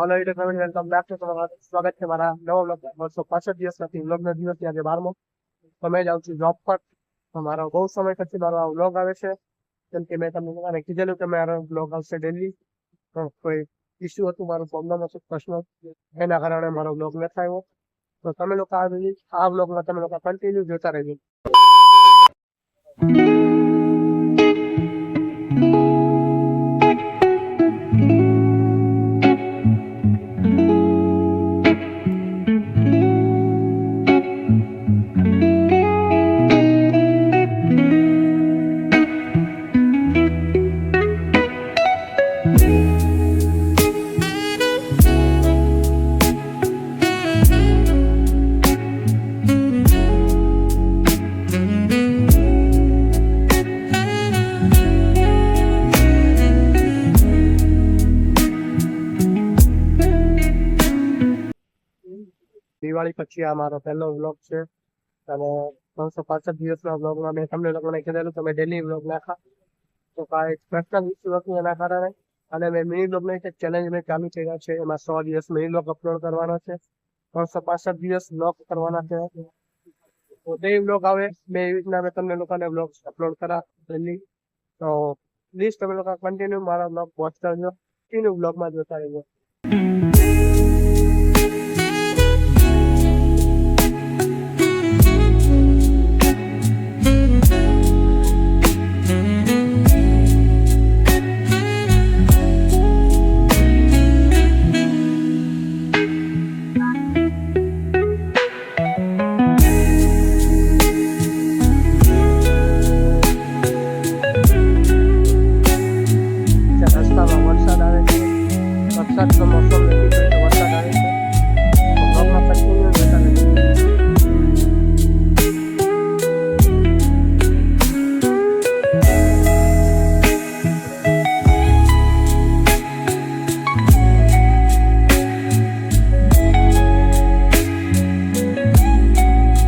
hello YouTube family, welcome back to स्वागत है हमारा नवा व्लॉग 265 દિવસ નથી વ્લોગનો દિવસ આજે 12મો તો મેં જાઉં છું જોબ પર મારો બહુ સમય પછી મારો આ વ્લોગ આવે છે કેમ કે મેં તમને કીધેલું કે મારો વ્લોગ આવશે ડેલી કોઈ ઇસ્યુ હતું મારું પ્રોબ્લેમ હતું પર્સનલ એના કારણે મારો વ્લોગ નથી આવ્યો તો તમે લોકો આ વ્લોગમાં તમે લોકો કન્ટિન્યુ જોતા રહેજો દિવાળી પછી આ મારો પહેલો વ્લોગ છે અને 365 દિવસના વ્લોગમાં મેં તમને લોકોને કીધેલું તમે ડેલી વ્લોગ નાખા તો કાંઈ પર્સનલ ઇસ્યુ હતું એના કારણે અને મેં મિની વ્લોગની એક ચેલેન્જ મેં ચાલુ કર્યા છે એમાં 100 દિવસ મિની વ્લોગ અપલોડ કરવાનો છે 365 દિવસ વ્લોગ કરવાના છે તો તે વ્લોગ આવે બે એવી રીતના મેં તમને લોકોને વ્લોગ અપલોડ કરા ડેલી તો પ્લીઝ તમે લોકો કન્ટિન્યુ મારા વ્લોગ વોચ કરજો કન્ટિન્યુ વ્લોગમાં જોતા રહેજો વરસાદ આવે છે વરસાદનો મોસમ નથી તો વરસાદ આવે છે તો બ્લોગમાં કન્ટિન્યુ જોતા રહેજો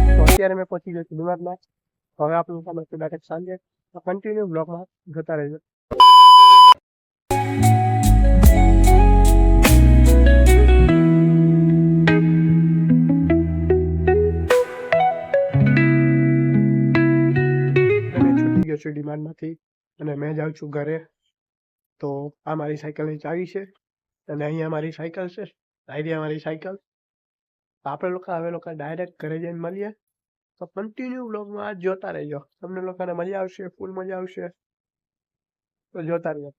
તો અત્યારે મેં પહોંચી ગયો છું ડીમાર્ટમાં હવે આપણું કામ છે ડાયરેક્ટ સાંજે તો કન્ટિન્યુ બ્લોગમાં જોતા રહેજો ડિમાન્ડમાંથી અને મેં જાઉં છું ઘરે તો આ મારી સાયકલની ચાવી છે અને અહીંયા મારી સાયકલ છે આઈડિયા મારી સાયકલ આપણે લોકો હવે લોકો ડાયરેક્ટ ઘરે જઈને મળીએ તો કન્ટિન્યુ વ્લોગમાં જોતા રહેજો તમને લોકોને મજા આવશે ફૂલ મજા આવશે તો જોતા રહેજો